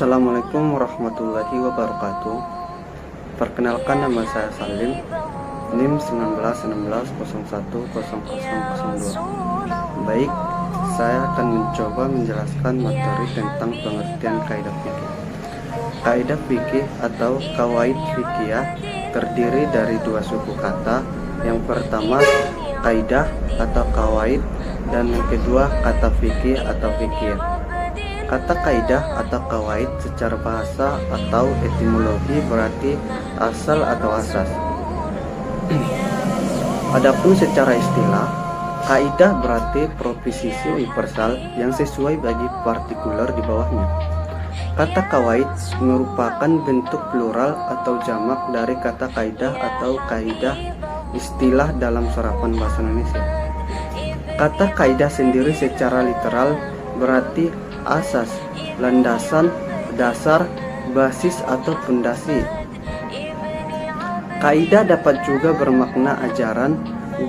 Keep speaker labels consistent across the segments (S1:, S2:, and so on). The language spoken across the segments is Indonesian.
S1: Assalamualaikum warahmatullahi wabarakatuh. Perkenalkan, nama saya Salim, NIM 1916010002. Baik, saya akan mencoba menjelaskan materi tentang pengertian kaidah fikih. Kaidah fikih atau kawaid fikih terdiri dari dua suku kata. Yang pertama kaidah atau kawaid, dan yang kedua kata fikih atau fikih. Kata kaidah atau kawaid secara bahasa atau etimologi berarti asal atau asas. Adapun secara istilah, kaidah berarti proposisi universal yang sesuai bagi partikular di bawahnya. Kata kawaid merupakan bentuk plural atau jamak dari kata kaidah atau kaidah, istilah dalam serapan bahasa Indonesia. Kata kaidah sendiri secara literal berarti asas, landasan, dasar, basis atau fondasi. Kaidah dapat juga bermakna ajaran,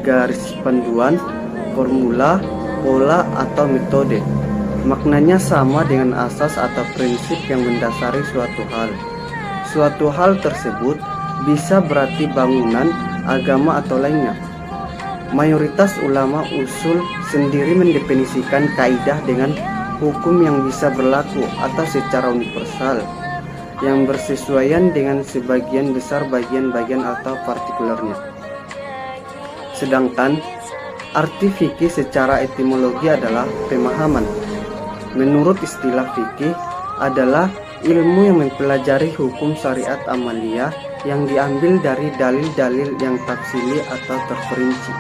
S1: garis panduan, formula, pola atau metode. Maknanya sama dengan asas atau prinsip yang mendasari suatu hal. Suatu hal tersebut bisa berarti bangunan, agama atau lainnya. Mayoritas ulama usul sendiri mendefinisikan kaidah dengan hukum yang bisa berlaku atau secara universal yang bersesuaian dengan sebagian besar bagian-bagian atau partikularnya. Sedangkan arti fikih secara etimologi adalah pemahaman. Menurut istilah fikih adalah ilmu yang mempelajari hukum syariat amaliyah yang diambil dari dalil-dalil yang tafsili atau terperinci.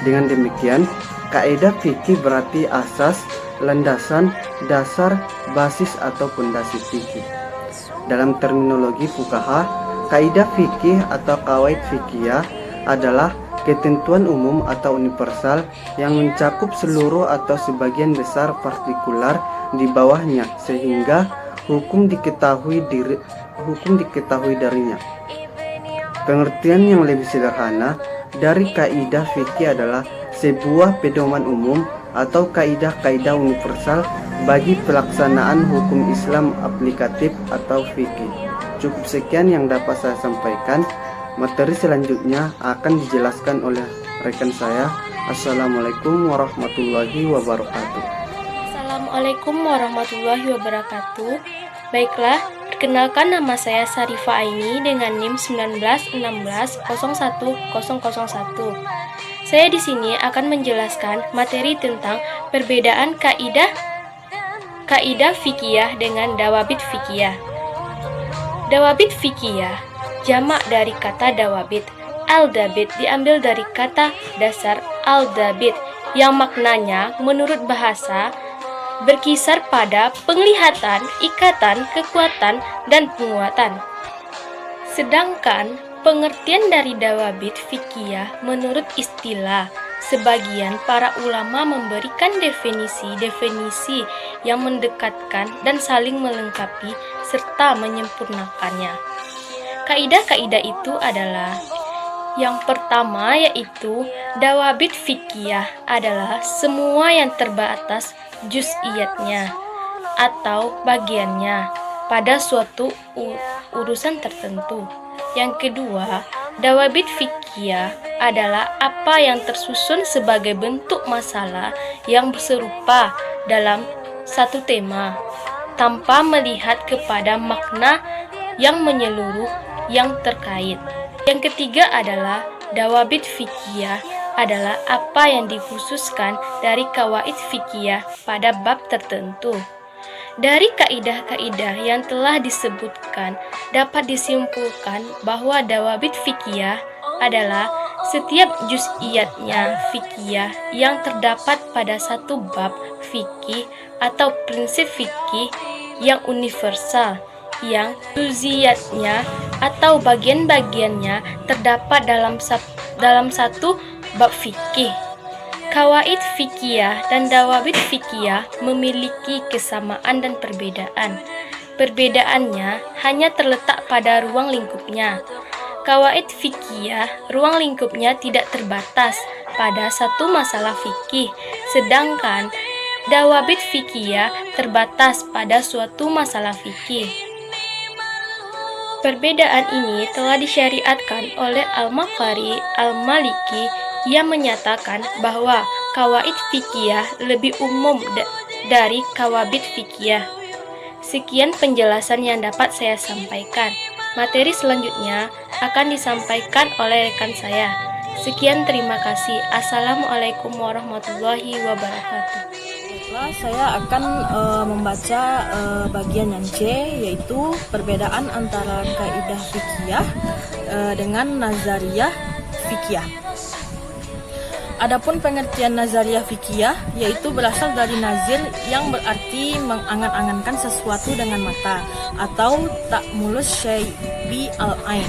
S1: Dengan demikian, kaidah fikih berarti asas, landasan, dasar, basis atau fondasi fikih. Dalam terminologi fuqaha, kaidah fikih atau kawaid fikih adalah ketentuan umum atau universal yang mencakup seluruh atau sebagian besar partikular di bawahnya sehingga hukum diketahui darinya. Pengertian yang lebih sederhana dari kaidah fikih adalah sebuah pedoman umum atau kaidah-kaidah universal bagi pelaksanaan hukum Islam aplikatif atau fikih. Cukup sekian yang dapat saya sampaikan. Materi selanjutnya akan dijelaskan oleh rekan saya. Assalamualaikum warahmatullahi wabarakatuh.
S2: Assalamualaikum warahmatullahi wabarakatuh. Baiklah, perkenalkan, nama saya Sarifah Aini dengan NIM 1916010001. Saya di sini akan menjelaskan materi tentang perbedaan kaidah fikih dengan dawabit fikih. Dawabit fikih jamak dari kata dawabit. Al-dabit diambil dari kata dasar al-dabit yang maknanya menurut bahasa berkisar pada penglihatan, ikatan, kekuatan, dan penguatan. Sedangkan pengertian dari dawabit fikih menurut istilah, sebagian para ulama memberikan definisi-definisi yang mendekatkan dan saling melengkapi serta menyempurnakannya. Kaidah-kaidah itu adalah: yang pertama yaitu dawabit fikih adalah semua yang terbatas juz'iyatnya atau bagiannya pada suatu urusan tertentu. Yang kedua, dawabit fikih adalah apa yang tersusun sebagai bentuk masalah yang serupa dalam satu tema tanpa melihat kepada makna yang menyeluruh yang terkait. Yang ketiga adalah dawabit fikih adalah apa yang dikhususkan dari kawaid fikih pada bab tertentu. Dari kaidah-kaidah yang telah disebutkan dapat disimpulkan bahwa dawabit fikih adalah setiap juz'iyatnya fikih yang terdapat pada satu bab fikih atau prinsip fikih yang universal yang juz'iyatnya atau bagian-bagiannya terdapat dalam satu bab fikih. Kawaid fikih dan dawabit fikih memiliki kesamaan dan perbedaan. Perbedaannya hanya terletak pada ruang lingkupnya. Kawaid fikih, ruang lingkupnya tidak terbatas pada satu masalah fikih, sedangkan Dawabit fikih terbatas pada suatu masalah fikih. Perbedaan ini telah disyariatkan oleh Al-Makhari Al-Maliki yang menyatakan bahwa kawaid fikih lebih umum dari kawabit fikih. Sekian penjelasan yang dapat saya sampaikan. Materi selanjutnya akan disampaikan oleh rekan saya. Sekian, terima kasih. Assalamualaikum warahmatullahi wabarakatuh.
S3: Baiklah, saya akan membaca bagian yang C, yaitu perbedaan antara kaidah fikih dengan nazariyah fikih. Adapun pengertian nazariyah fikih yaitu berasal dari nazir yang berarti mengangan-angankan sesuatu dengan mata atau ta'mulus syai' bi al-ain.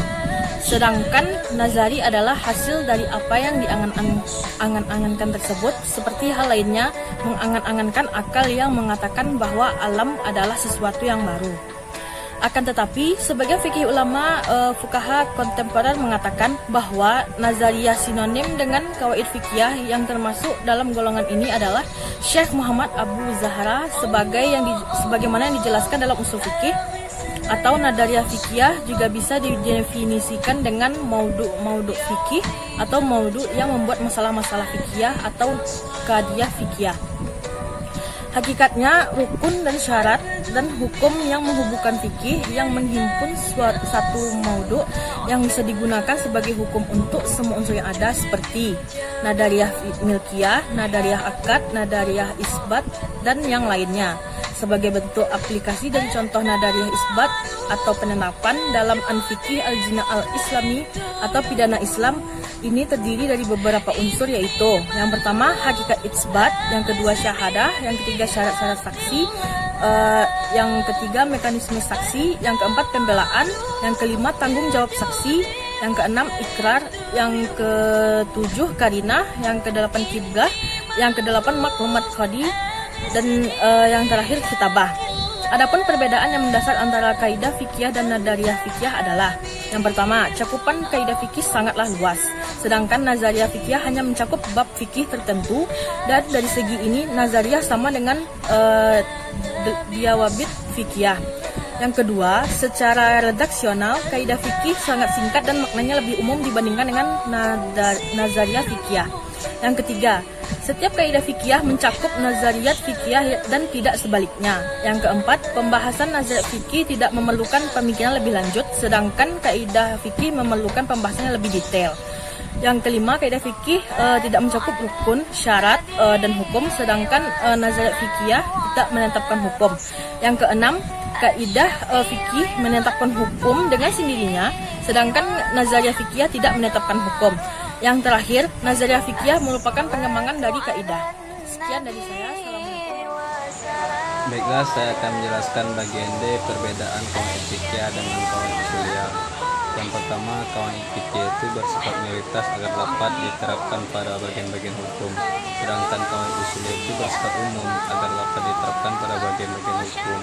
S3: Sedangkan nazari adalah hasil dari apa yang diangan-angankan tersebut, seperti hal lainnya mengangan-angankan akal yang mengatakan bahwa alam adalah sesuatu yang baru. Akan tetapi, sebagian fikih ulama fuqaha kontemporer mengatakan bahwa nazariyah sinonim dengan kawaid fikih yang termasuk dalam golongan ini adalah Syekh Muhammad Abu Zahra sebagaimana yang dijelaskan dalam usul fikih, atau nadariyah fikih juga bisa didefinisikan dengan maudhu fikih atau maudhu yang membuat masalah-masalah fikih atau qadiyah fikih. Hakikatnya, rukun dan syarat dan hukum yang menghubungkan fikih yang menghimpun satu maudhu yang bisa digunakan sebagai hukum untuk semua unsur yang ada, seperti nadariyah milkiyah, nadariyah akad, nadariyah isbat, dan yang lainnya. Sebagai bentuk aplikasi dan contoh nadariyah isbat atau penetapan dalam An-Fiqh al-Jina al-Islami atau pidana Islam, ini terdiri dari beberapa unsur, yaitu yang pertama hakikat isbat, yang kedua syahadah, yang ketiga syarat-syarat saksi, yang ketiga mekanisme saksi, yang keempat pembelaan, yang kelima tanggung jawab saksi, yang keenam ikrar, yang ketujuh karinah, yang kedelapan kiblah, yang kedelapan maklumat qadi, dan yang terakhir kitabah. Adapun perbedaan yang mendasar antara kaidah fikih dan nadariyah fikih adalah: yang pertama, cakupan kaidah fikih sangatlah luas, sedangkan nazariyah fikih hanya mencakup bab fikih tertentu, dan dari segi ini nazariyah sama dengan dawabit fikih. Yang kedua, secara redaksional kaidah fikih sangat singkat dan maknanya lebih umum dibandingkan dengan nazariyah fikih. Yang ketiga, setiap kaidah fikih mencakup nazariyat fikih dan tidak sebaliknya. Yang keempat, pembahasan nazariyat fikih tidak memerlukan pemikiran lebih lanjut, sedangkan kaidah fikih memerlukan pembahasan yang lebih detail. Yang kelima, kaidah fikih tidak mencakup rukun, syarat, dan hukum, sedangkan nazariyat fikih tidak menetapkan hukum. Yang keenam, kaidah fikih menetapkan hukum dengan sendirinya, sedangkan nazariyah fikih tidak menetapkan hukum. Yang terakhir, nazariyah fikih merupakan pengembangan dari kaidah. Sekian dari saya. Assalamualaikum.
S4: Baiklah, saya akan menjelaskan bagian D, perbedaan kawaid fikih dengan kawaid usuliyah. Yang pertama, kawaid fikih itu bersifat mayoritas agar dapat diterapkan pada bagian-bagian hukum, sedangkan kawaid usuliyah itu bersifat umum agar dapat diterapkan pada bagian-bagian hukum.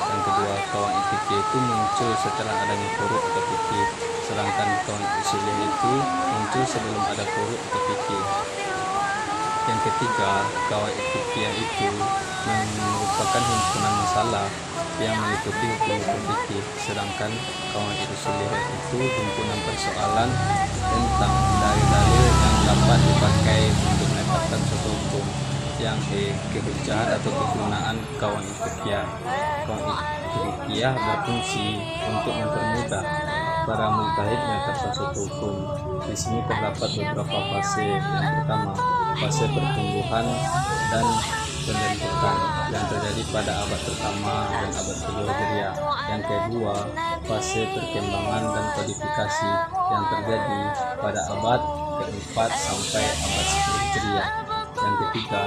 S4: Yang kedua, kawaid fikih itu muncul setelah adanya furu' atau fikih, sedangkan kawaid usuliyah itu muncul sebelum ada furu' atau fikih. Yang ketiga, kawaid fikih itu merupakan himpunan masalah yang meliputi hukum-hukum fikih, sedangkan kawaid usuliyah itu himpunan persoalan tentang dalil-dalil yang dapat dipakai untuk menetapkan suatu hukum. Yang kehujjahan atau kegunaan kawaid fikih. Kawaid fikih berfungsi untuk mempermudah para mujtahid menetapkan suatu hukum. Di sini terdapat beberapa fase. Yang pertama, fase pertumbuhan dan pembentukan yang terjadi pada abad pertama dan abad kedua Hijriah. Yang kedua, fase perkembangan dan kodifikasi yang terjadi pada abad keempat sampai abad 10 Hijriah. Yang ketiga,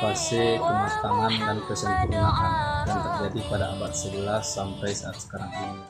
S4: fase kematangan dan kesempurnaan yang terjadi pada abad 11 sampai saat sekarang ini.